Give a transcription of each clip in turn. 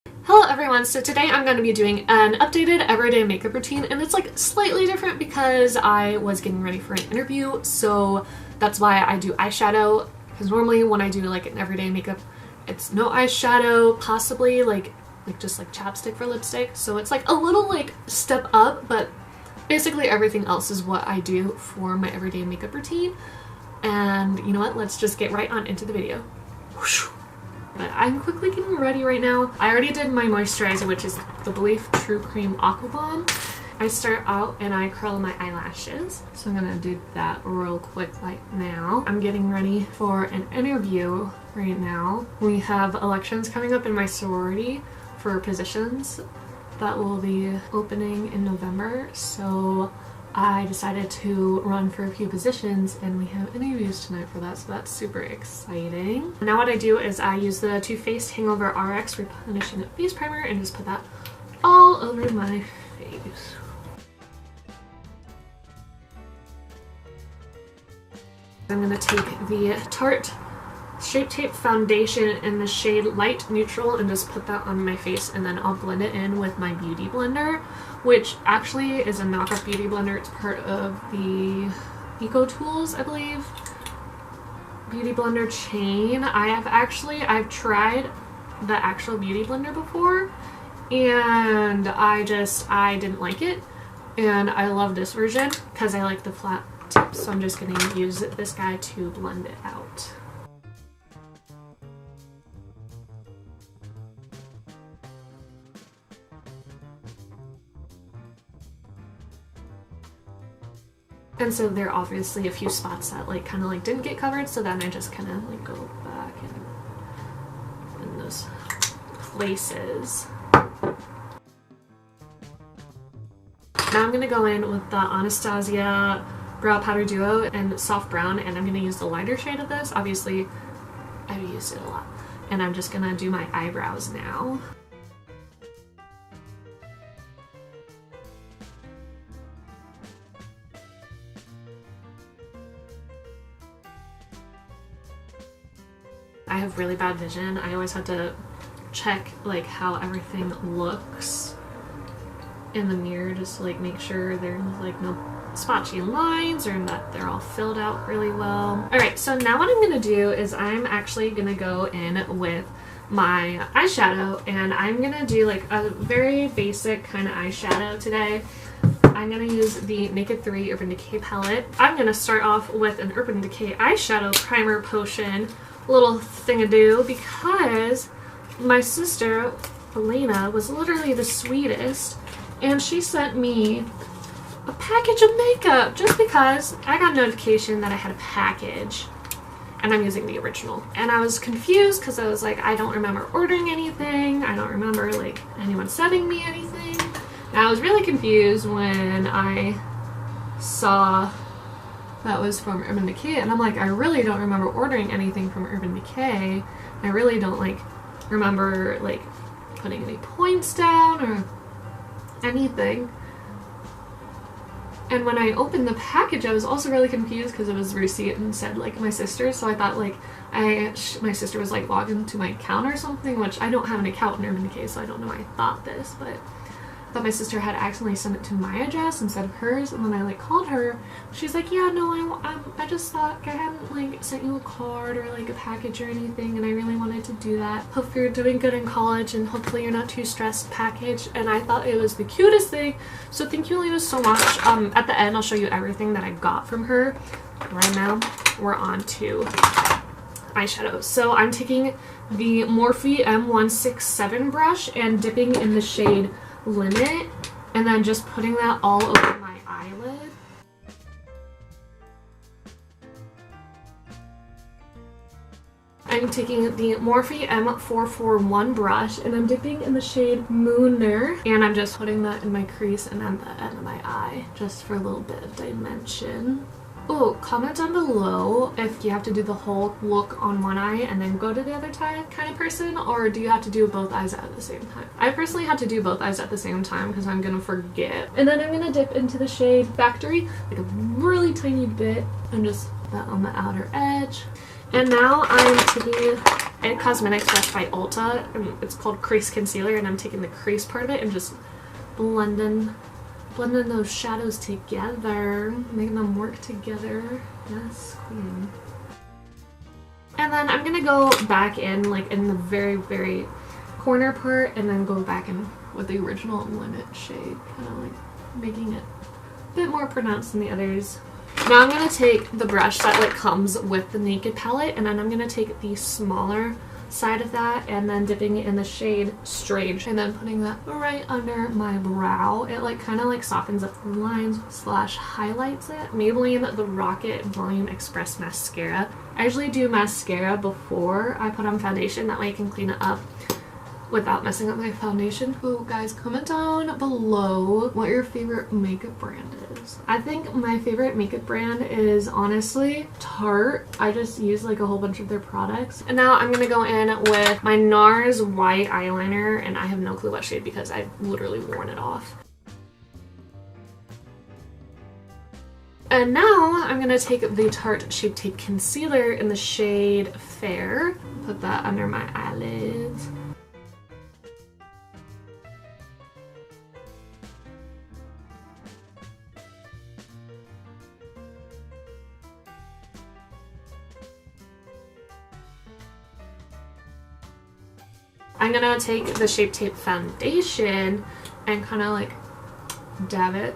Hello everyone, so today I'm going to be doing an updated everyday makeup routine, and it's like slightly different because I was getting ready for an interview, so that's why I do eyeshadow, because normally when I do like an everyday makeup it's no eyeshadow, possibly like just like chapstick for lipstick, so it's like a little like step up, but basically everything else is what I do for my everyday makeup routine. And you know what, let's just get right on into the video. But I'm quickly getting ready right now. I already did my moisturizer, which is the Belief True Cream Aqua Bomb. I start out and I curl my eyelashes. So I'm gonna do that real quick right now. I'm getting ready for an interview right now. We have elections coming up in my sorority for positions that will be opening in November. So I decided to run for a few positions and we have interviews tonight for that, so that's super exciting. Now what I do is I use the Too Faced Hangover RX Replenishing Face Primer and just put that all over my face. I'm going to take the Tarte Shape Tape Foundation in the shade Light Neutral and just put that on my face, and then I'll blend it in with my Beauty Blender, which actually is a knockoff Beauty Blender. It's part of the Eco Tools, I believe, Beauty Blender chain. I've tried the actual Beauty Blender before and I didn't like it, and I love this version because I like the flat tips, so I'm just going to use this guy to blend it out. And so there are obviously a few spots that like kind of like didn't get covered, so then I just kind of like go back and in those places. Now I'm going to go in with the Anastasia Brow Powder Duo in Soft Brown, and I'm going to use the lighter shade of this. Obviously I've used it a lot. And I'm just going to do my eyebrows now. I have really bad vision. I always have to check like how everything looks in the mirror just to like make sure there's like no spotchy lines or that they're all filled out really well. Alright, so now what I'm going to do is I'm actually going to go in with my eyeshadow, and I'm going to do like a very basic kind of eyeshadow today. I'm going to use the Naked 3 Urban Decay palette. I'm going to start off with an Urban Decay eyeshadow primer potion little thing-a-do because my sister Elena was literally the sweetest, and she sent me a package of makeup just because I got a notification that I had a package, and I'm using the original, and I was confused because I was like, I don't remember ordering anything, I don't remember like anyone sending me anything, and I was really confused when I saw that was from Urban Decay, and I'm like, I really don't remember ordering anything from Urban Decay. I really don't like remember like putting any points down or anything. And when I opened the package, I was also really confused because it was a receipt and said like my sister, so I thought like my sister was like logged into my account or something, which I don't have an account in Urban Decay, so I don't know why I thought this, but I thought my sister had accidentally sent it to my address instead of hers, and then I like called her. She's like, yeah, no, I just thought I hadn't like sent you a card or like a package or anything, and I really wanted to do that. Hope you're doing good in college and hopefully you're not too stressed package. And I thought it was the cutest thing, so thank you, Elena, so much. At the end I'll show you everything that I got from her. Right now we're on to eyeshadow. So I'm taking the Morphe M167 brush and dipping in the shade Limit, and then just putting that all over my eyelid. I'm taking the Morphe M441 brush and I'm dipping in the shade Mooner, and I'm just putting that in my crease and at the end of my eye just for a little bit of dimension. Oh, comment down below if you have to do the whole look on one eye and then go to the other eye kind of person, or do you have to do both eyes at the same time? I personally had to do both eyes at the same time because I'm gonna forget. And then I'm gonna dip into the shade Factory, like a really tiny bit, and just put that on the outer edge. And now I'm taking It Cosmetics brush by Ulta, and it's called Crease Concealer, and I'm taking the crease part of it and just blending those shadows together, making them work together. Yes, queen. And then I'm gonna go back in like in the very, very corner part, and then go back in with the original Limit shade, kind of like making it a bit more pronounced than the others. Now I'm gonna take the brush that like comes with the Naked palette, and then I'm gonna take the smaller side of that and then dipping it in the shade Strange, and then putting that right under my brow. It like kind of like softens up the lines slash highlights it. Maybelline The Rocket Volume Express Mascara. I usually do mascara before I put on foundation, that way I can clean it up without messing up my foundation. Oh guys, comment down below what your favorite makeup brand is. I think my favorite makeup brand is honestly Tarte. I just use like a whole bunch of their products. And now I'm gonna go in with my NARS white eyeliner, and I have no clue what shade because I've literally worn it off. And now I'm gonna take the Tarte Shape Tape Concealer in the shade Fair. Put that under my eyelids. I'm gonna take the Shape Tape foundation and kind of like dab it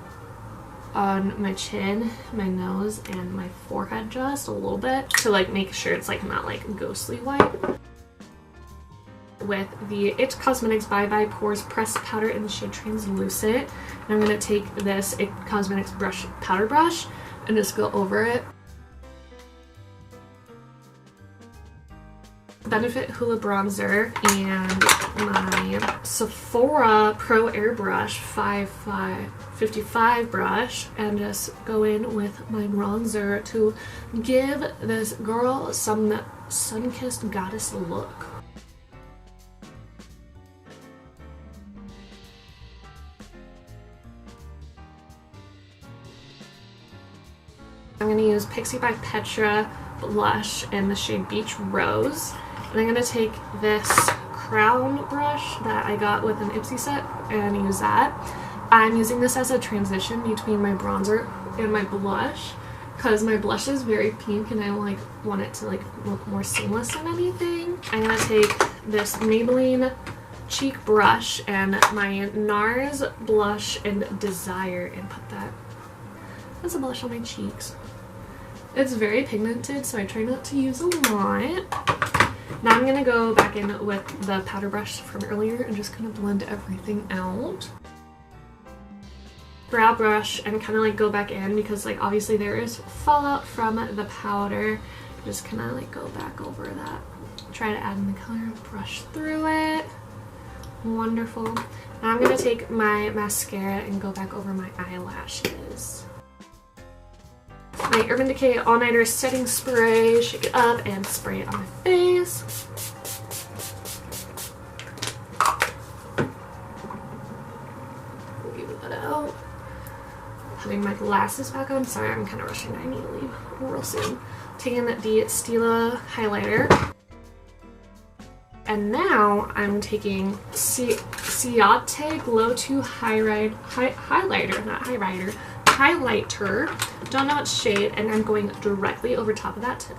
on my chin, my nose, and my forehead just a little bit to like make sure it's like not like ghostly white. With the It Cosmetics Bye Bye Pores Pressed Powder in the shade Translucent. And I'm gonna take this It Cosmetics powder brush and just go over it. Benefit Hoola Bronzer and my Sephora Pro Airbrush 55 brush, and just go in with my bronzer to give this girl some sun-kissed goddess look. I'm going to use Pixie by Petra blush in the shade Beach Rose. And I'm going to take this crown brush that I got with an Ipsy set and use that. I'm using this as a transition between my bronzer and my blush because my blush is very pink and I like want it to like look more seamless than anything. I'm going to take this Maybelline cheek brush and my NARS blush and Desire and put that as a blush on my cheeks. It's very pigmented, so I try not to use a lot. Now I'm going to go back in with the powder brush from earlier and just kind of blend everything out. Brow brush and kind of like go back in because like obviously there is fallout from the powder. Just kind of like go back over that. Try to add in the color, brush through it. Wonderful. Now I'm going to take my mascara and go back over my eyelashes. My Urban Decay All Nighter Setting Spray, shake it up and spray it on my face. Leave that out. Putting my glasses back on. Sorry, I'm kind of rushing. I need to leave real soon. Taking the Stila highlighter. And now I'm taking Ciate Glow 2 highlighter, not highlighter. Highlighter, don't know what shade, and I'm going directly over top of that to,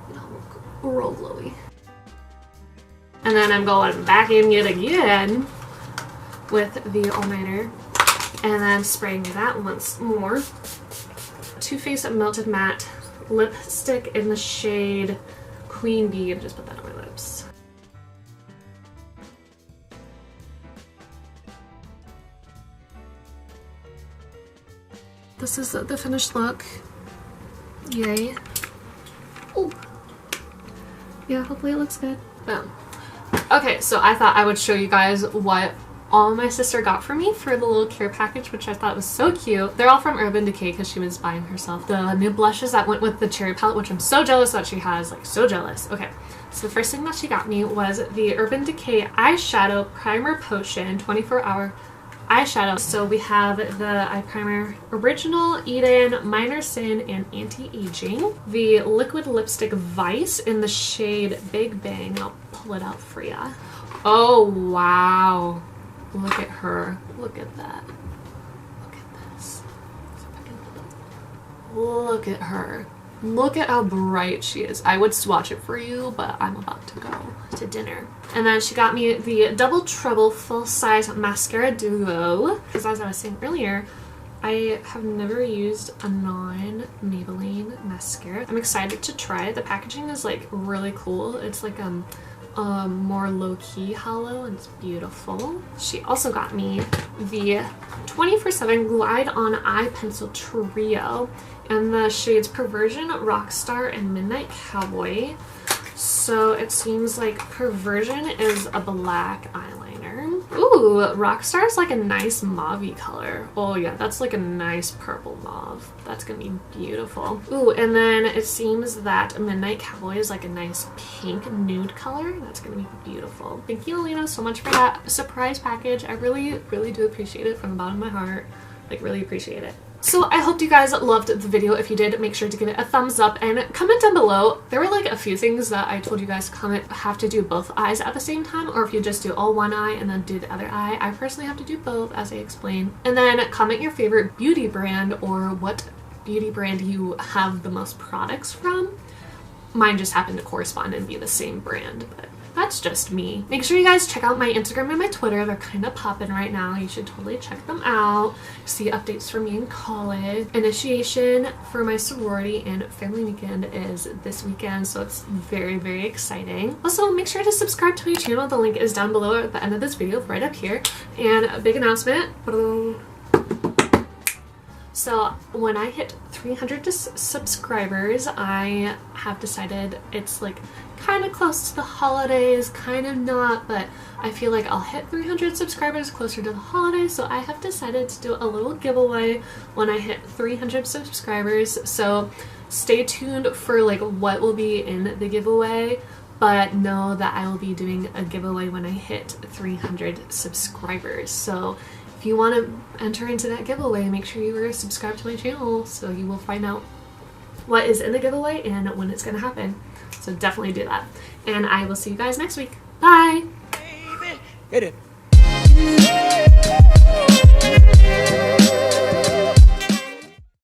you know, look real glowy. And then I'm going back in yet again with the all-nighter and then spraying that once more. Too Faced Melted Matte lipstick in the shade Queen Bee, and just put that on my lips. This is the finished look. Yay. Oh. Yeah, hopefully it looks good. Boom. Okay, so I thought I would show you guys what all my sister got for me for the little care package, which I thought was so cute. They're all from Urban Decay because she was buying herself the new blushes that went with the cherry palette, which I'm so jealous that she has. Like, so jealous. Okay, so the first thing that she got me was the Urban Decay Eyeshadow Primer Potion 24-hour eyeshadow. So we have the eye primer Original, Eden, Minor Sin, and Anti-Aging. The liquid lipstick Vice in the shade Big Bang. I'll pull it out for ya. Oh, wow. Look at her. Look at that. Look at this. Look at her. Look at how bright she is. I would swatch it for you, but I'm about to go to dinner. And then she got me the Double Trouble Full Size Mascara Duo. Because as I was saying earlier, I have never used a non-Maybelline mascara. I'm excited to try it. The packaging is like really cool. It's like more low-key hollow and it's beautiful. She also got me the 24/7 Glide On Eye Pencil Trio and the shades Perversion, Rockstar, and Midnight Cowboy. So it seems like Perversion is a black eyeliner. Ooh, Rockstar is like a nice mauve-y color. Oh yeah, that's like a nice purple mauve. That's gonna be beautiful. Ooh, and then it seems that Midnight Cowboy is like a nice pink nude color. That's gonna be beautiful. Thank you, Alina, so much for that surprise package. I really, really do appreciate it from the bottom of my heart. Like, really appreciate it. So I hope you guys loved the video. If you did, make sure to give it a thumbs up and comment down below. There were like a few things that I told you guys to comment, have to do both eyes at the same time, or if you just do all one eye and then do the other eye. I personally have to do both, as I explained. And then comment your favorite beauty brand or what beauty brand you have the most products from. Mine just happened to correspond and be the same brand, but that's just me. Make sure you guys check out my Instagram and my Twitter. They're kind of popping right now. You should totally check them out. See updates from me in college. Initiation for my sorority and family weekend is this weekend, so it's very, very exciting. Also, make sure to subscribe to my channel. The link is down below at the end of this video, right up here. And a big announcement. So when I hit 300 subscribers, I have decided it's like kind of close to the holidays, kind of not, but I feel like I'll hit 300 subscribers closer to the holidays, so I have decided to do a little giveaway when I hit 300 subscribers. So stay tuned for like what will be in the giveaway, but know that I will be doing a giveaway when I hit 300 subscribers. So if you want to enter into that giveaway, make sure you are subscribed to my channel so you will find out what is in the giveaway and when it's going to happen. So definitely do that. And I will see you guys next week. Bye! Hit it.